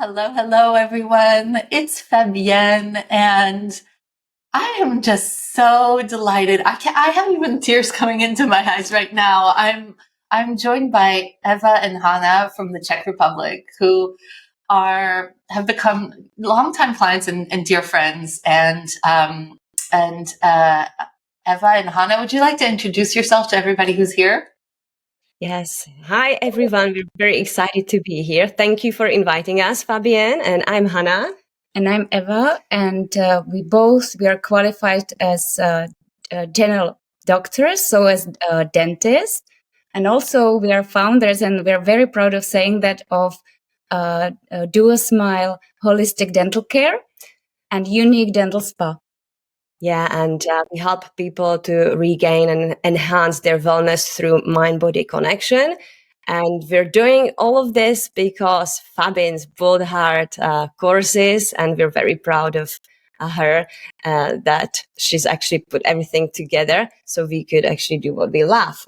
Hello, hello, everyone. It's Fabienne, and I am just so delighted. I have even tears coming into my eyes right now. I'm joined by Eva and Hana from the Czech Republic, who have become longtime clients and dear friends. And Eva and Hana, would you like to introduce yourself to everybody who's here? Yes. Hi, everyone. We're very excited to be here. Thank you for inviting us, Fabienne. And I'm Hana. And I'm Eva. And we are qualified as general doctors, so as dentists. And also we are founders, and we're very proud of saying that, of Dual Smile Holistic Dental Care and Unique Dental Spa. Yeah, and we help people to regain and enhance their wellness through mind-body connection. And we're doing all of this because Fabienne's bold heart courses, and we're very proud of her that she's actually put everything together so we could actually do what we love.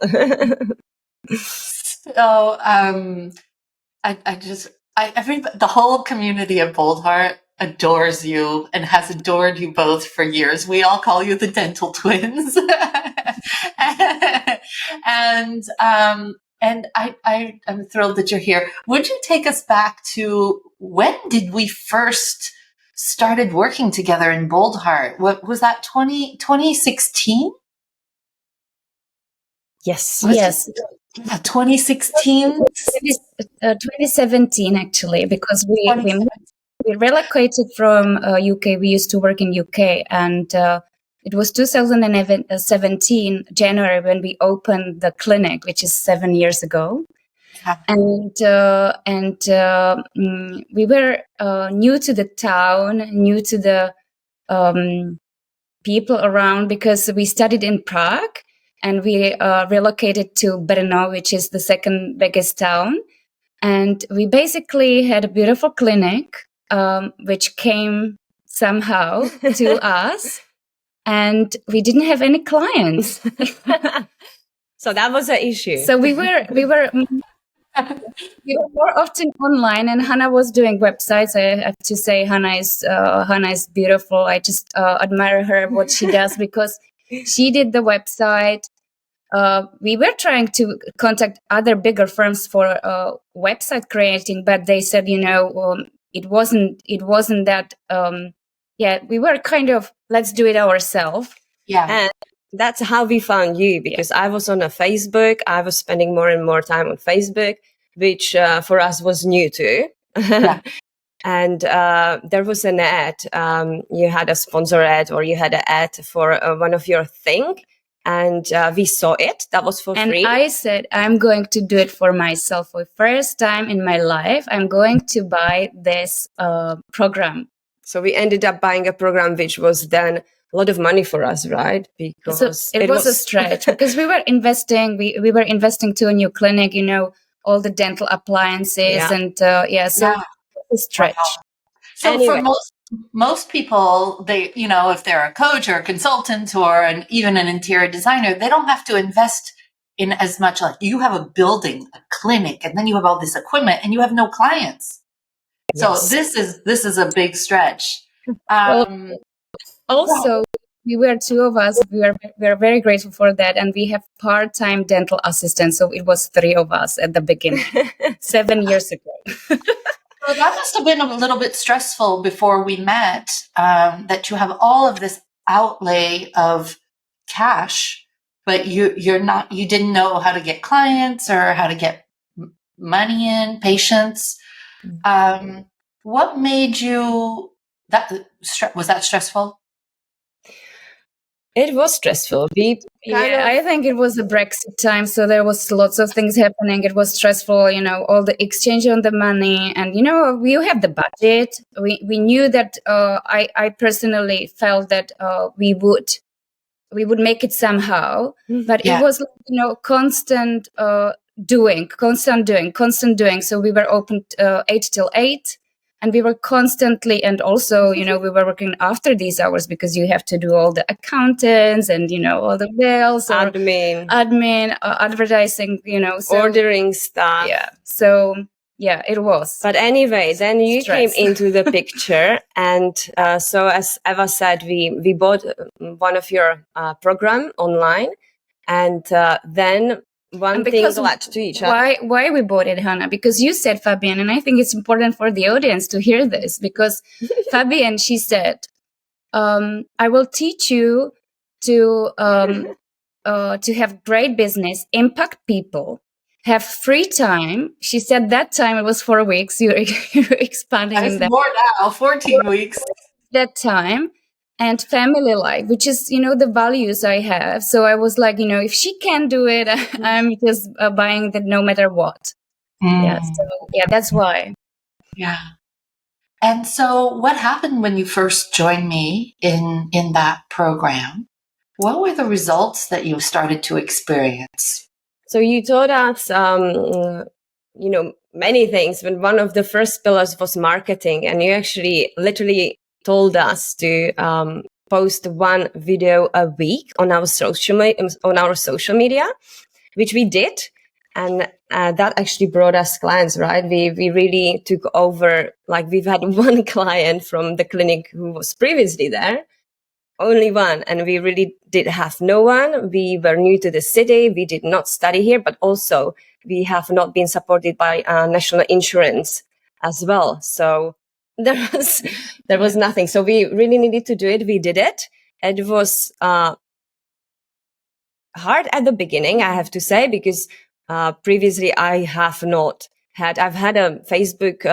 So, the whole community of Bold Heart adores you and has adored you both for years. We all call you the dental twins. And I am thrilled that you're here. Would you take us back to when did we first started working together in Bold Heart? What was that, 2016? Yes. Yes. 2016? 2017, actually, because we relocated from UK. We used to work in UK, and it was 2017 January when we opened the clinic, which is 7 years ago. Yeah. And we were new to the town, new to the people around, because we studied in Prague, and we relocated to Brno, which is the second biggest town. And we basically had a beautiful clinic, which came somehow to us, and we didn't have any clients. So that was an issue. So we were more often online, and Hana was doing websites. I have to say, Hana is beautiful. I just admire her, what she does, because she did the website. We were trying to contact other bigger firms for website creating, but they said, it wasn't that. We were kind of, let's do it ourselves. Yeah. And that's how we found you, because I was on a Facebook. I was spending more and more time on Facebook, which for us was new too. Yeah. And there was an ad. You had a sponsor ad, or you had an ad for one of your thing. And we saw it. That was for free. And I said, I'm going to do it for myself. For the first time in my life, I'm going to buy this program. So we ended up buying a program, which was then a lot of money for us, right? Because it was a stretch, because we were investing. We were investing to a new clinic, all the dental appliances, and so it was a stretch. Wow. So anyway, for most people, they, if they're a coach or a consultant or even an interior designer, they don't have to invest in as much. Like, you have a building, a clinic, and then you have all this equipment, and you have no clients. Yes. So this is a big stretch. Also, we were two of us. We are very grateful for that, and we have part-time dental assistants. So it was 3 of us at the beginning, 7 years ago. Well, that must have been a little bit stressful before we met, that you have all of this outlay of cash, but you didn't know how to get clients or how to get money in, patients. What made you, was that stressful? It was stressful. I think it was a Brexit time, so there was lots of things happening. It was stressful, all the exchange on the money, and we have the budget. We knew that. I personally felt that we would make it somehow, but it was constant doing. So we were open 8 till 8. And we were constantly, and also, we were working after these hours, because you have to do all the accountants and, all the bills, admin, advertising, ordering stuff. Yeah. So Yeah, it was. But anyway, then you Stress. came into the picture, and so as Eva said, we bought one of your program online, and then one thing led to each other. Why we bought it, Hana? Because you said, Fabienne, and I think it's important for the audience to hear this, because Fabienne, she said, I will teach you to have great business, impact people, have free time. She said that time it was 4 weeks. You're expanding in that. More now, 14 weeks. That time. And family life, which is, the values I have. So I was like, if she can do it, I'm just buying that no matter what. Yeah. So that's why. Yeah. And so what happened when you first joined me in that program? What were the results that you started to experience? So you taught us, many things, but one of the first pillars was marketing. And you actually literally told us to post one video a week on our social media, which we did. And that actually brought us clients, right? We really took over, like we've had one client from the clinic who was previously there, only one. And we really did have no one. We were new to the city. We did not study here, but also we have not been supported by national insurance as well. So there was nothing. So we really needed to do it. We did it. It was hard at the beginning, I have to say, because previously I've had a Facebook,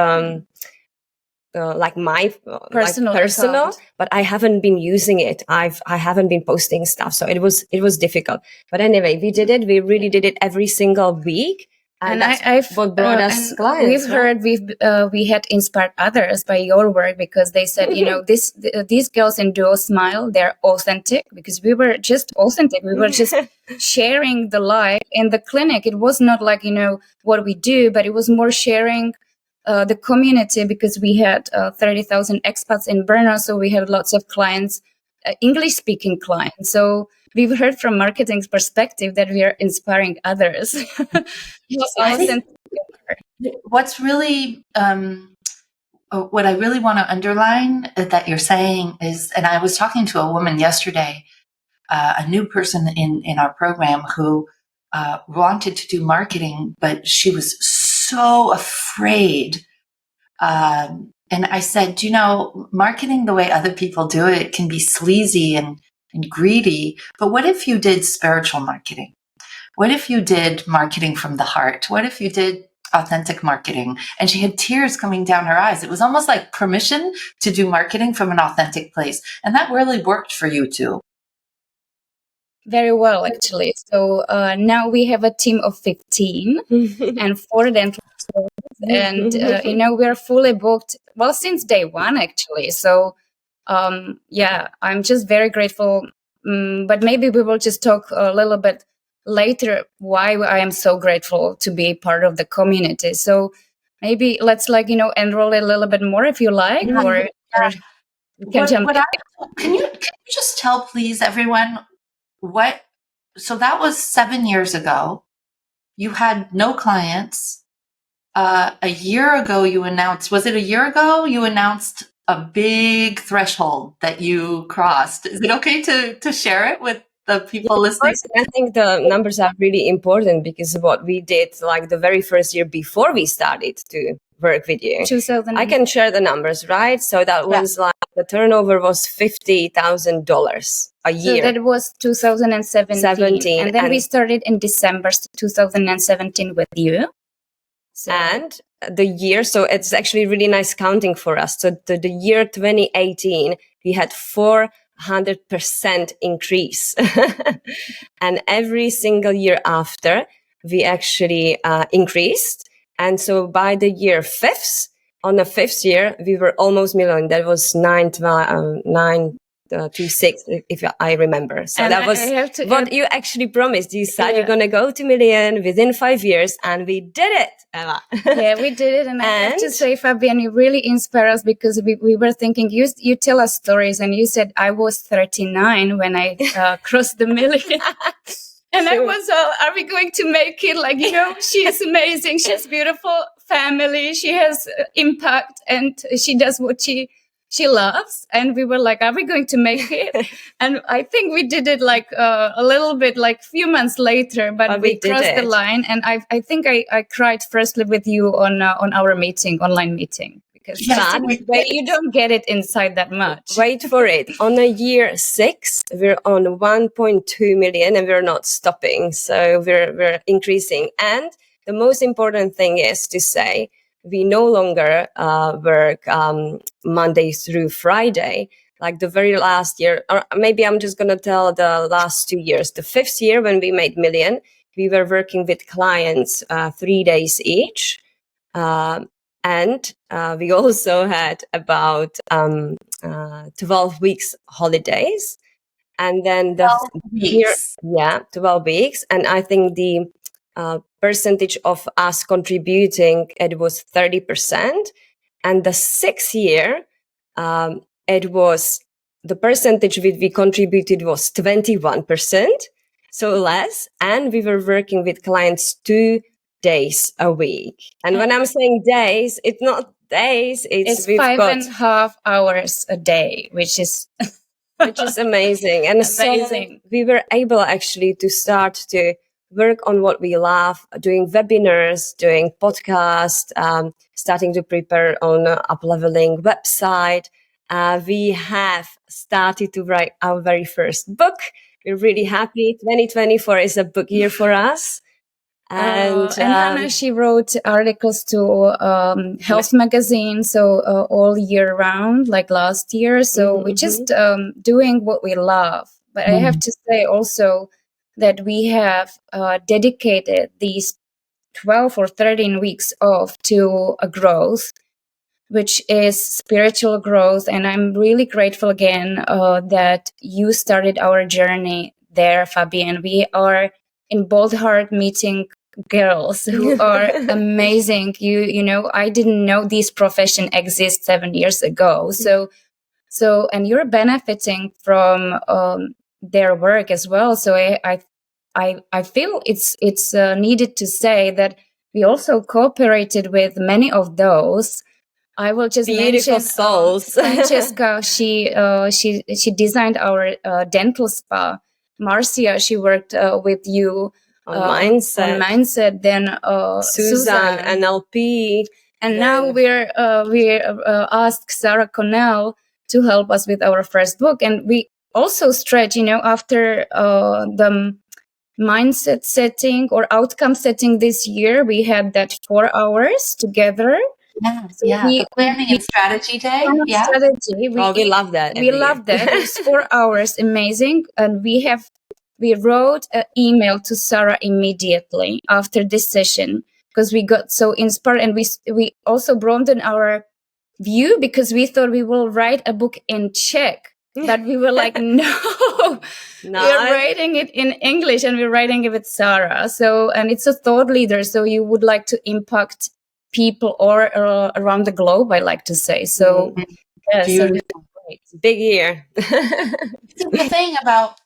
like my personal, but I haven't been using it. I haven't been posting stuff. So it was difficult. But anyway, we did it. We really did it every single week. And that's what brought us clients. We've heard we had inspired others by your work, because they said, these girls in Duo Smile, they're authentic, because we were just authentic. We were just sharing the life in the clinic. It was not like, what we do, but it was more sharing the community, because we had 30,000 expats in Brno. So we had lots of clients, English speaking clients. So we've heard from marketing's perspective that we are inspiring others. What's really, what I really want to underline that you're saying is, and I was talking to a woman yesterday, a new person in our program who wanted to do marketing, but she was so afraid. And I said, marketing the way other people do it can be sleazy and greedy. But what if you did spiritual marketing? What if you did marketing from the heart? What if you did authentic marketing? And she had tears coming down her eyes. It was almost like permission to do marketing from an authentic place. And that really worked for you too. Very well, actually. So now we have a team of 15 and 4 dental stores. And, we're fully booked, well, since day one, actually. So, I'm just very grateful. But maybe we will just talk a little bit later why I am so grateful to be part of the community. So maybe let's enroll a little bit more if you like, or you can jump in. Can you just tell, please, everyone, so that was 7 years ago. You had no clients. A year ago, was it a year ago? You announced a big threshold that you crossed. Is it okay to share it with the people listening? I think the numbers are really important, because what we did, like the very first year before we started to work with you, I can share the numbers, right? So that was like the turnover was $50,000 a year. So that was 2017. And then we started in December 2017 with you. So. And the year, so it's actually really nice counting for us. So the year 2018, we had 400% increase. And every single year after, we actually increased. And so by the year on the fifth year, we were almost million. That was 926, if I remember. So and that was what you actually promised. You said you're going to go to million within 5 years, and we did it, Eva. Yeah, we did it. And I have to say, Fabienne, you really inspire us, because we were thinking, you tell us stories, and you said I was 39 when I crossed the million. And I was all, are we going to make it? Like, she is amazing. She's beautiful. family. She has impact, and she does what she loves. And we were like, are we going to make it? And I think we did it like a little bit, like few months later, but we crossed the line. And I think I cried firstly with you on our online meeting. Because you don't get it inside that much. Wait for it. On a year 6, we're on 1.2 million and we're not stopping. So we're increasing. And the most important thing is to say we no longer work Monday through Friday. Like the very last year, or maybe I'm just going to tell the last 2 years. The 5th year when we made million, we were working with clients 3 days each. And we also had about 12 weeks holidays. And then the 12 weeks. And I think the percentage of us contributing, it was 30%. And the 6th year, it was the percentage we contributed was 21%, so less. And we were working with clients 2 days a week. And when I'm saying days, it's not days, it's 5.5 hours a day, which is amazing. And amazing. So we were able actually to start to work on what we love, doing webinars, doing podcasts, starting to prepare on up-leveling website. We have started to write our very first book. We're really happy. 2024 is a book year for us. And Hana, she wrote articles to health magazine, so all year round, like last year. So we're just doing what we love. But I have to say also that we have dedicated these 12 or 13 weeks off to a growth, which is spiritual growth. And I'm really grateful again that you started our journey there, Fabienne. We are in Bold Heart meeting girls who are amazing. You know, I didn't know this profession exists 7 years ago. So, and you're benefiting from their work as well. So I feel it's needed to say that we also cooperated with many of those. I will just beautiful mention souls. Francesca. She designed our dental spa. Marcia, she worked with you on mindset. Then Susan, NLP, and now we're asked Sarah Connell to help us with our first book, and we also stretch, after the mindset setting or outcome setting this year. We had that 4 hours together. The planning and strategy day. Strategy. We love that. We love that. It's 4 hours, amazing. And we wrote an email to Sarah immediately after this session because we got so inspired, and we also broadened our view because we thought we will write a book in Czech. But we were like, no, we're writing it in English, and we're writing it with Sarah. So, and it's a thought leader. So you would like to impact people or around the globe, I like to say. So, it's a big year. The thing about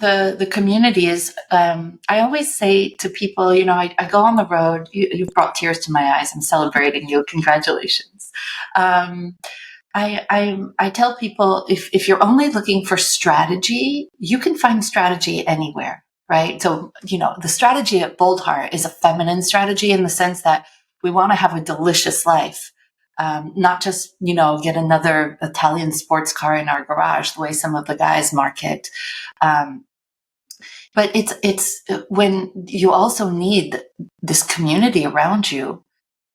the community is, I always say to people, I go on the road. You've brought tears to my eyes. I'm celebrating you. Congratulations. I tell people if you're only looking for strategy, you can find strategy anywhere, right? So, the strategy at Bold Heart is a feminine strategy in the sense that we want to have a delicious life, not just, get another Italian sports car in our garage, the way some of the guys market. But it's when you also need this community around you,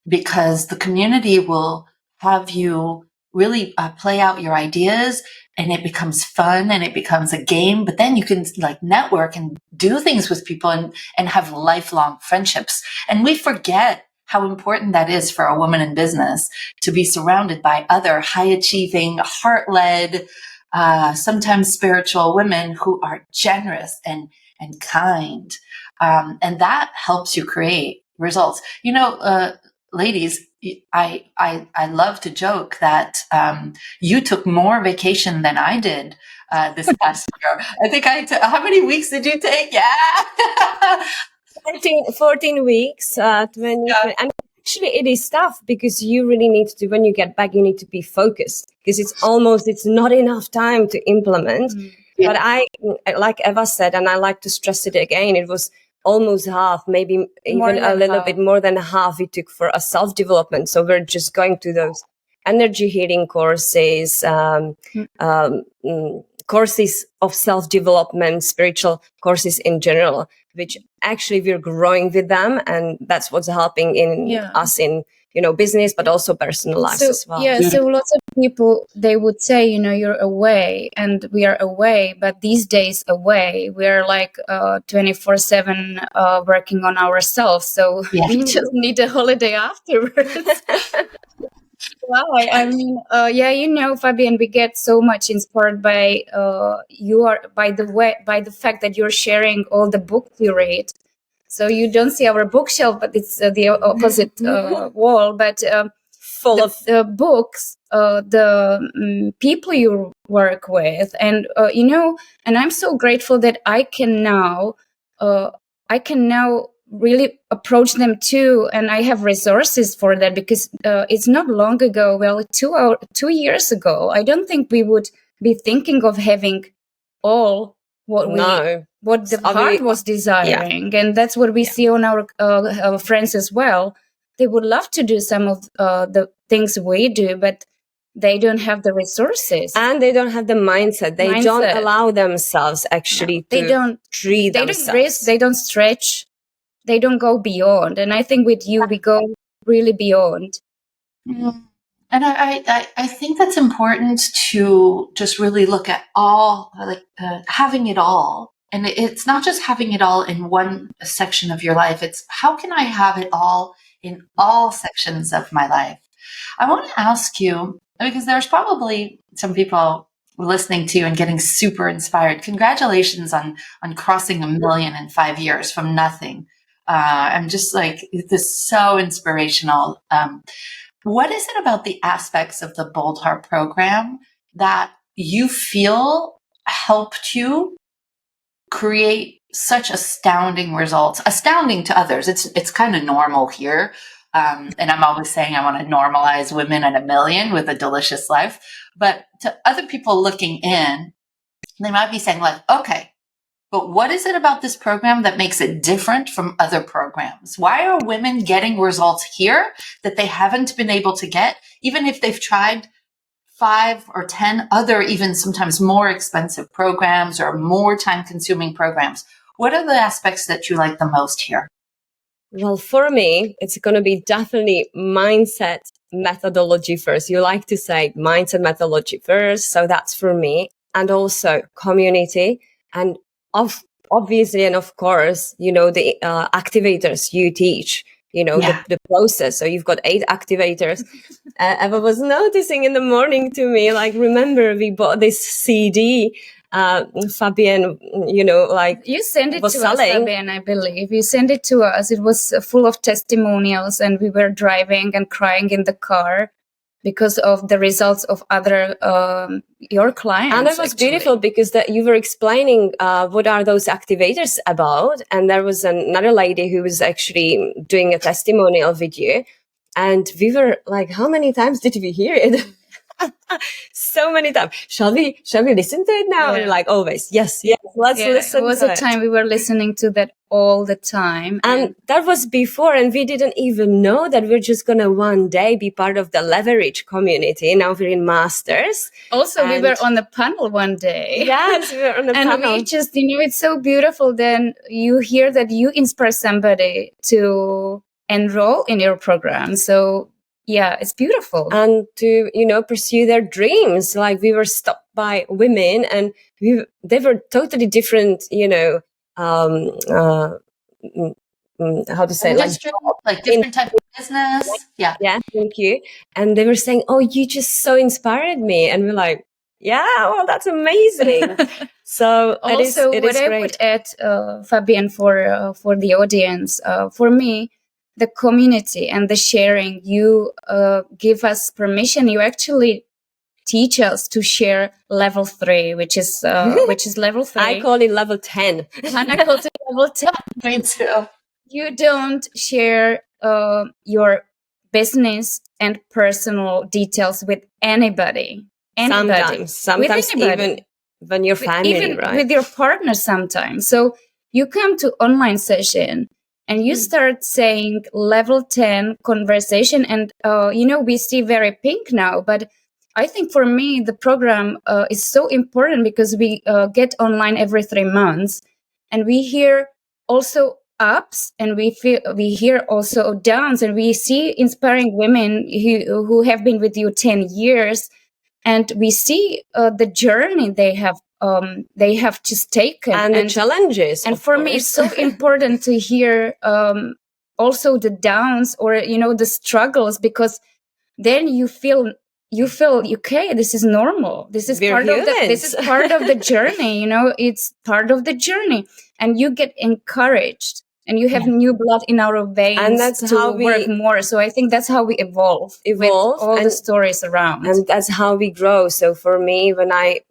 because the community will have you really play out your ideas, and it becomes fun and it becomes a game. But then you can network and do things with people and have lifelong friendships. And we forget how important that is for a woman in business, to be surrounded by other high achieving, heart-led, sometimes spiritual women who are generous and kind. And that helps you create results. Ladies, I love to joke that you took more vacation than I did this past year. I think how many weeks did you take? Yeah. 14 weeks. 20. And actually it is tough because you really need to, when you get back, you need to be focused because it's not enough time to implement. Yeah. But like Eva said, and I like to stress it again, it was almost half, maybe More even a than little half. bit more than half it took for a self-development. So we're just going to those energy healing courses, courses of self-development, spiritual courses in general, which actually we're growing with them, and that's what's helping in us in business, but also personal lives as well. Yeah, so lots of people, they would say, you're away, and we are away, but these days away, we are like 24/7 working on ourselves, so we just need a holiday afterwards. Wow, I mean, Fabian, we get so much inspired by by the fact that you're sharing all the books you read. So you don't see our bookshelf, but it's the opposite wall. But full of the books, the people you work with, and and I'm so grateful that I can now really approach them too, and I have resources for that, because it's not long ago, well, 2 years ago, I don't think we would be thinking of having all what the heart was desiring. And that's what we see on our friends as well. They would love to do some of the things we do, but they don't have the resources, and they don't have the mindset. They don't allow themselves actually to treat themselves. They don't risk, they don't stretch, they don't go beyond. And I think with you, we go really beyond. And I think that's important to just really look at all, like having it all. And it's not just having it all in one section of your life. It's how can I have it all in all sections of my life? I want to ask you, because there's probably some people listening to you and getting super inspired. Congratulations on crossing 1 million in 5 years from nothing. I'm just like, this is so inspirational. What is it about the aspects of the Bold Heart program that you feel helped you create such astounding results? Astounding to others. It's kind of normal here. And I'm always saying I want to normalize women at 1 million with a delicious life. But to other people looking in, they might be saying like, okay, but what is it about this program that makes it different from other programs? Why are women getting results here that they haven't been able to get, even if they've tried 5 or 10 other, even sometimes more expensive programs or more time-consuming programs? What are the aspects that you like the most here? Well, for me, it's going to be definitely mindset methodology first. You like to say mindset methodology first. So that's for me. And also community. And obviously, and of course, the activators you teach, the process. So you've got 8 activators. Eva was noticing in the morning to me, like, remember, we bought this CD. Fabian, you sent it to us, Fabian, I believe. You sent it to us. It was full of testimonials, and we were driving and crying in the car because of the results of other your clients. And it was beautiful because that you were explaining what are those activators about, and there was another lady who was actually doing a testimonial with you, and we were like, how many times did we hear it? So many times. Shall we listen to it now? And like always, yes, let's listen. It was a time we were listening to that all the time, and that was before, and we didn't even know that we're just gonna one day be part of the Leverage community. Now we're in Masters. Also, we were on the panel one day. Yes, we were on the panel. And we just, it's so beautiful. Then you hear that you inspire somebody to enroll in your program. So yeah, it's beautiful. And to, pursue their dreams. Like, we were stopped by women, and they were totally different, how to say, like different type of business. Yeah, thank you. And they were saying, oh, you just so inspired me. And we're like, yeah, well, that's amazing. So also, it is what great. I would add, Fabian, for the audience, for me, the community and the sharing, you give us permission. You actually teach us to share level 3, which is level 3. I call it level 10. Hana calls it level 10. Me too. You don't share your business and personal details with anybody. Sometimes even when your family, even right? with your partner sometimes. So you come to online session and you start saying level 10 conversation, and we see very pink now, but I think for me the program is so important because we get online every 3 months, and we hear also ups, and we hear also downs, and we see inspiring women who have been with you 10 years, and we see the journey they have just taken, and the challenges. And for me, it's so important to hear also the downs, or the struggles, because then you feel okay. This is normal. This is part of the journey. It's part of the journey, and you get encouraged. And you have new blood in our veins, and that's to how we work more. So I think that's how we evolve with all the stories around. And that's how we grow. So for me, when I,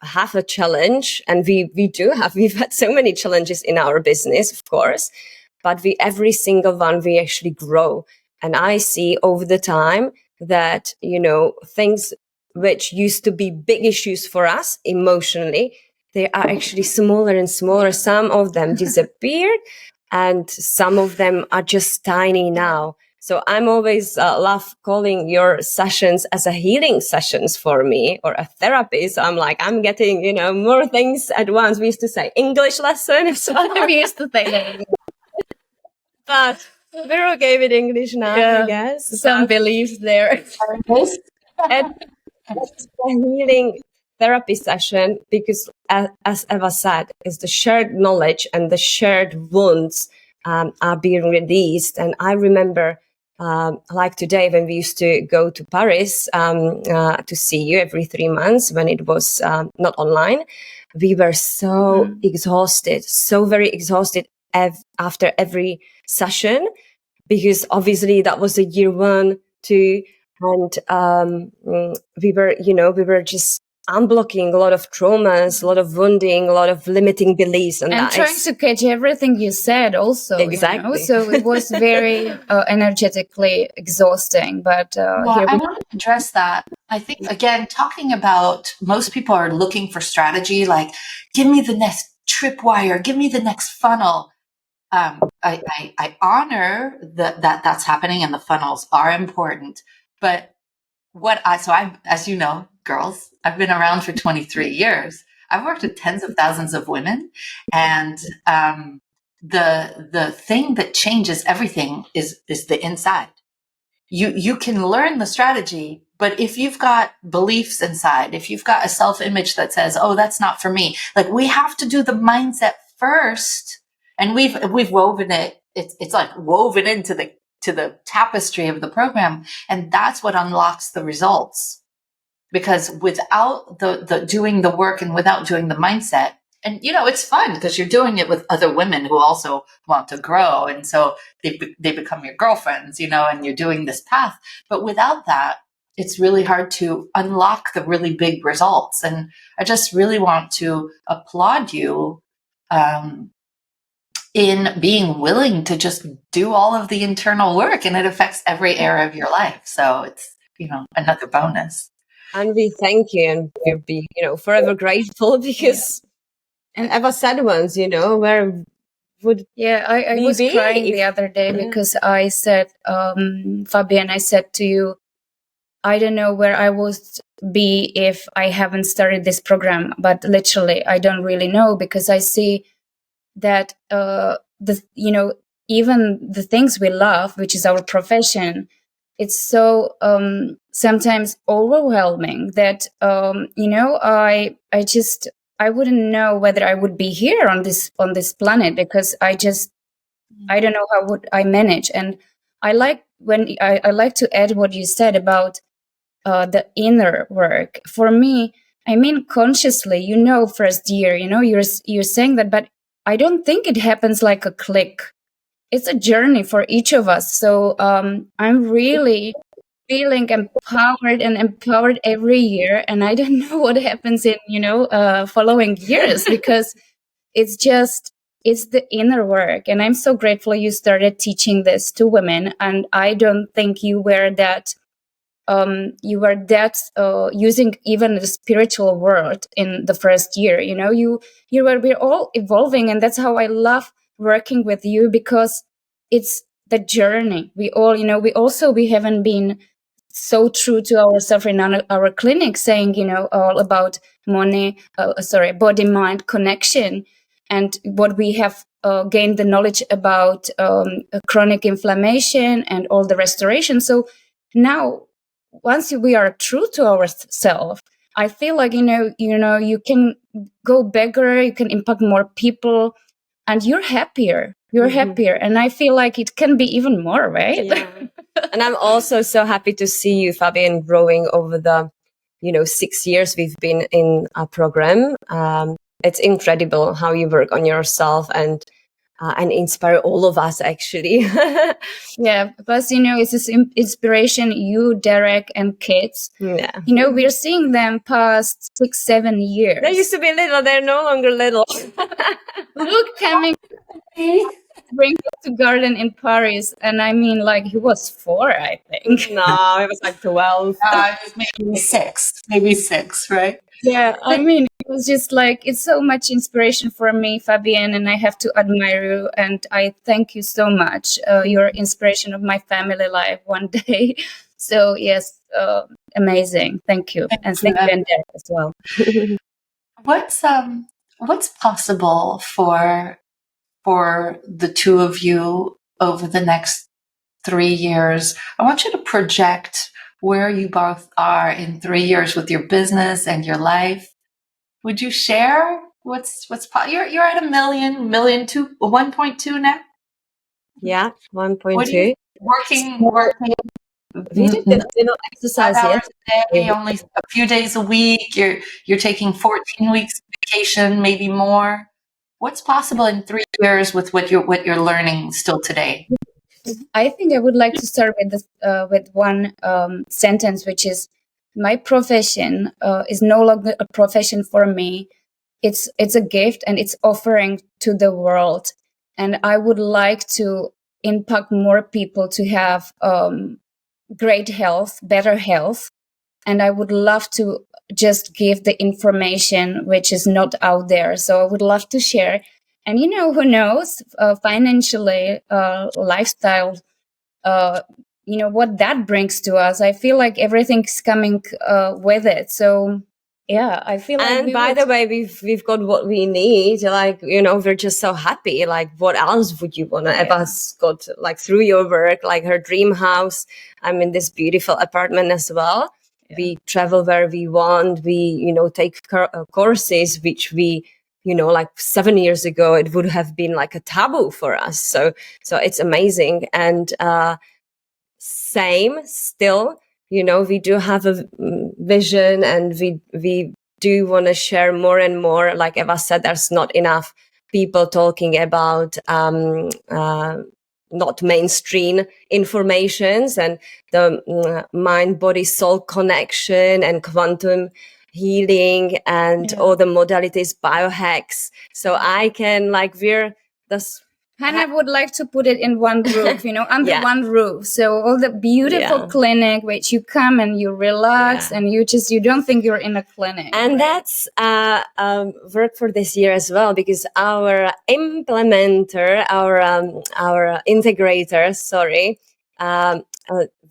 have a challenge, and we've had so many challenges in our business, of course, but every single one, we actually grow. And I see over the time that, things which used to be big issues for us emotionally, they are actually smaller and smaller. Some of them disappeared, and some of them are just tiny now. So I'm always love calling your sessions as a healing sessions for me, or a therapy. So I'm getting, more things at once. We used to say English lesson as well. We used to say that. But we're okay with English now, I guess. Some beliefs there. And it's a healing therapy session because, as Eva said, is the shared knowledge and the shared wounds are being released. And I remember, like today, when we used to go to Paris to see you every 3 months when it was not online, we were so exhausted, so very exhausted after every session, because obviously that was a year 1, 2, and we were just unblocking a lot of traumas, a lot of wounding, a lot of limiting beliefs, and trying to catch everything you said also. Exactly. So it was very energetically exhausting. But I want to address that. I think, again, talking about, most people are looking for strategy, like, give me the next tripwire, give me the next funnel. I honor that's happening, and the funnels are important. But I'm, as you know, girls, I've been around for 23 years. I've worked with tens of thousands of women, and the thing that changes everything is the inside. You can learn the strategy, but if you've got beliefs inside, if you've got a self-image that says, "Oh, that's not for me," like, we have to do the mindset first, and we've woven it. It's like woven into the tapestry of the program, and that's what unlocks the results. Because without the doing the work, and without doing the mindset, and it's fun because you're doing it with other women who also want to grow, and so they become your girlfriends, and you're doing this path. But without that, it's really hard to unlock the really big results. And I just really want to applaud you in being willing to just do all of the internal work, and it affects every area of your life. So it's, another bonus. And we thank you, and we'll be, forever grateful, because and Eva said once, where would I was crying the other day because I said, Fabian, I said to you, I don't know where I would be if I haven't started this program, but literally I don't really know, because I see that even the things we love, which is our profession, it's so sometimes overwhelming that I wouldn't know whether I would be here on this planet, because I don't know how would I manage. And I like to add what you said about the inner work. For me, I mean, consciously, first year, you're saying that, but I don't think it happens like a click. It's a journey for each of us. So I'm really feeling empowered every year, and I don't know what happens in following years, because it's just it's the inner work. And I'm so grateful you started teaching this to women. And I don't think you were that using even the spiritual world in the first year. We're all evolving, and that's how I love working with you, because it's the journey. We haven't been so true to ourselves in our clinic, saying all about body mind connection, and what we have gained the knowledge about chronic inflammation and all the restoration. So now, once we are true to ourselves, I feel like you can go bigger, you can impact more people, and you're happier. And I feel like it can be even more, right? Yeah. And I'm also so happy to see you, Fabian, growing over the 6 years we've been in our program. It's incredible how you work on yourself and inspire all of us, actually. Yeah, plus it's this inspiration. You, Derek, and kids. Yeah. We're seeing them past 6-7 years. They used to be little. They're no longer little. Luke coming bring to garden in Paris, and I mean, like, he was 4, I think. No, it was like 12. It was maybe six, right? Yeah, I mean, it was just like, it's so much inspiration for me, Fabienne, and I have to admire you, and I thank you so much. You're inspiration of my family life one day. So yes, amazing. Thank you. And thank you, and Derek as well. What's possible for the two of you over the next 3 years? I want you to project where you both are in 3 years with your business and your life. Would you share you're at 1.2 now? Yeah, 1.2. What are you working We did not exercise 5 hours yet. a day, only a few days a week. You're taking 14 weeks vacation, maybe more. What's possible in 3 years with what you're learning still today? I think I would like to start with one sentence, which is, my profession is no longer a profession for me. It's a gift, and it's offering to the world. And I would like to impact more people to have great health, better health. And I would love to just give the information which is not out there. So I would love to share. And who knows, financially, lifestyle, what that brings to us. I feel like everything's coming with it. So yeah, I feel like. And by the way, we've got what we need. Like, we're just so happy. Like, what else would you want? Eva's got, like, through your work, like her dream house. I'm in this beautiful apartment as well. Yeah. We travel where we want. We, take courses, which we, like 7 years ago, it would have been like a taboo for us. So it's amazing. And same still, we do have a vision, and we do want to share more and more. Like Eva said, there's not enough people talking about not mainstream informations, and the mind body soul connection and quantum healing and all the modalities, biohacks. So I can, like, we're this. Hannah would like to put it in one roof, under one roof. So all the beautiful clinic, which you come and you relax and you don't think you're in a clinic. And that's work for this year as well, because our implementer, our integrator,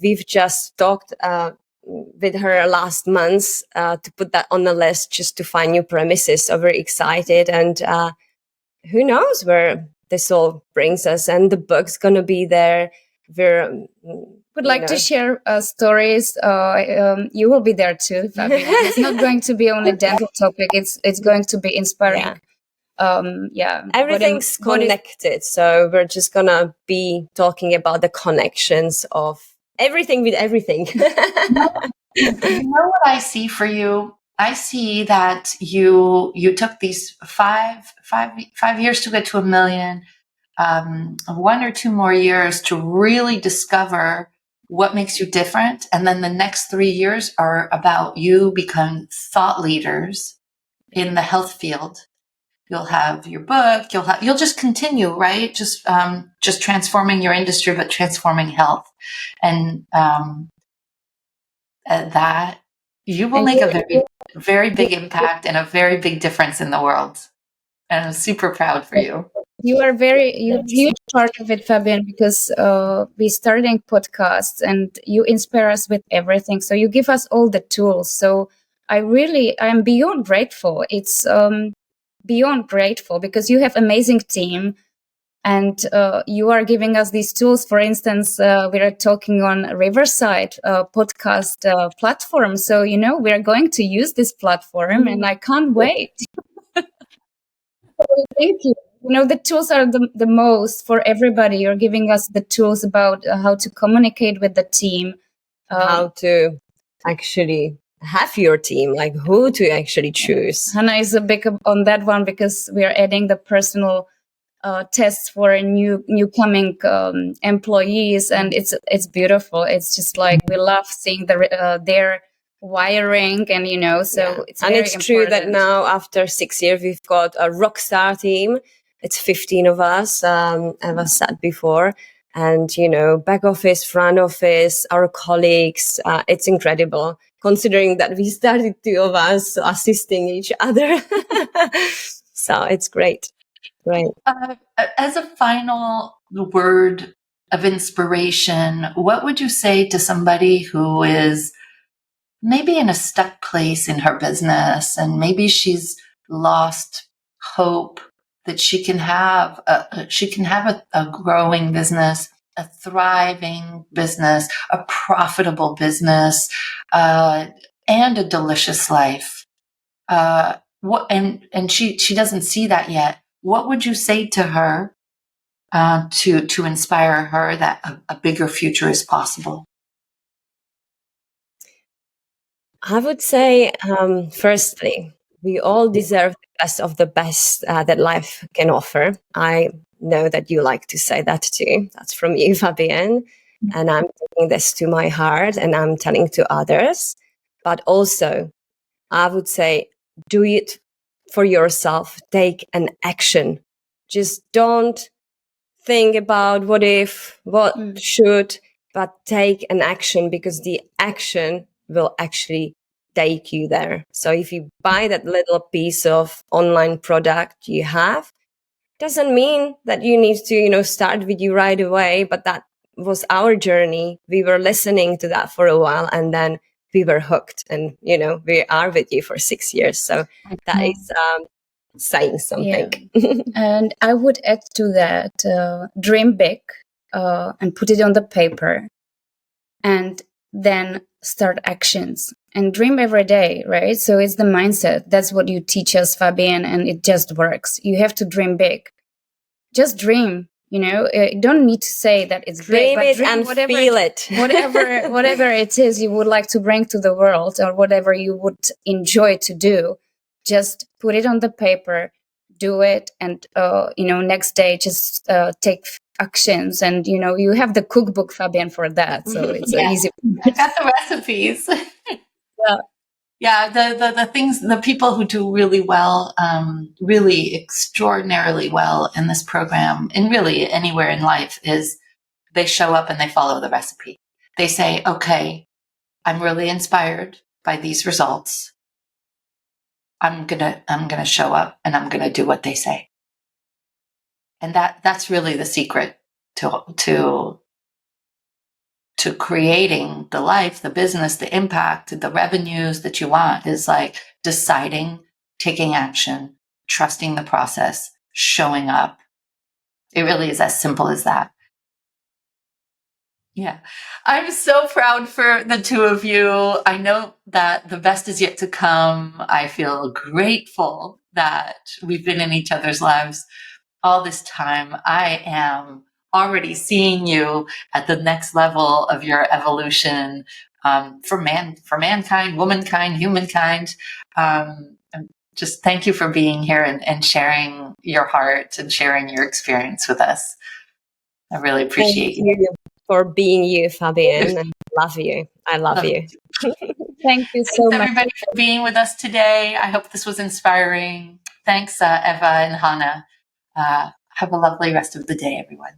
we've just talked with her last month to put that on the list, just to find new premises. So we're excited, and who knows where this all brings us. And the book's gonna be there. Would like to share stories. You will be there too, Fabian. It's not going to be only dental topic. It's going to be inspiring. Everything's connected. So we're just gonna be talking about the connections of everything with everything. You know what I see for you? I see that you took these five years to get to 1 million, 1 or 2 more years to really discover what makes you different. And then the next 3 years are about you becoming thought leaders in the health field. you'll have your book, you'll just continue, right? Just transforming your industry, but transforming health. And that you will And make a very, very big impact and a very big difference in the world. And I'm super proud for you. you're a huge part of it, Fabian, because we starting podcasts and you inspire us with everything. So you give us all the tools. So I'm beyond grateful. It's beyond grateful because you have amazing team and you are giving us these tools. For instance, we are talking on Riverside podcast platform. So, we are going to use this platform and I can't wait. Thank you. The tools are the most for everybody. You're giving us the tools about how to communicate with the team. How to actually have your team, like who to actually choose. Hana is a big on that one because we are adding the personal tests for new coming employees, and it's beautiful. It's just like we love seeing their wiring, and so it's and very it's true that important. now after 6 years we've got a rock star team. It's 15 of us, as I said before, and back office, front office, our colleagues. It's incredible considering that we started 2 of us assisting each other. So it's great. Right. As a final word of inspiration, what would you say to somebody who is maybe in a stuck place in her business and maybe she's lost hope that she can have a growing business, a thriving business, a profitable business, and a delicious life? And she doesn't see that yet. What would you say to her to inspire her that a bigger future is possible? I would say, firstly, we all deserve the best of the best that life can offer. I know that you like to say that too. That's from you, Fabienne. And I'm taking this to my heart and I'm telling to others. But also, I would say, do it for yourself. Take an action. Just don't think about what if, what should, but take an action because the action will actually take you there. So if you buy that little piece of online product you have, doesn't mean that you need to, start with you right away, but that was our journey. We were listening to that for a while and then we were hooked and, we are with you for 6 years. So that is saying something. Yeah. And I would add to that, dream big and put it on the paper and then start actions and dream every day, right? So it's the mindset. That's what you teach us, Fabian, and it just works. You have to dream big. Just dream. You don't need to say that it's dream big, it and feel it. whatever it is you would like to bring to the world or whatever you would enjoy to do, just put it on the paper, do it, and next day just take actions. And you have the cookbook, Fabian, for that, so it's easy. I got the recipes. Yeah, the things, the people who do really well, really extraordinarily well in this program, and really anywhere in life, is they show up and they follow the recipe. They say, okay, I'm really inspired by these results. I'm gonna show up and I'm gonna do what they say. And that's really the secret to creating the life, the business, the impact, the revenues that you want, is like deciding, taking action, trusting the process, showing up. It really is as simple as that. Yeah. I'm so proud for the two of you. I know that the best is yet to come. I feel grateful that we've been in each other's lives all this time. I am already seeing you at the next level of your evolution, for mankind, womankind, humankind. Just thank you for being here and sharing your heart and sharing your experience with us. I really appreciate you for being you, Fabienne. I love you. I love you. Thank you so much, everybody, for being with us today. I hope this was inspiring. Thanks, Eva and Hana. Have a lovely rest of the day, everyone.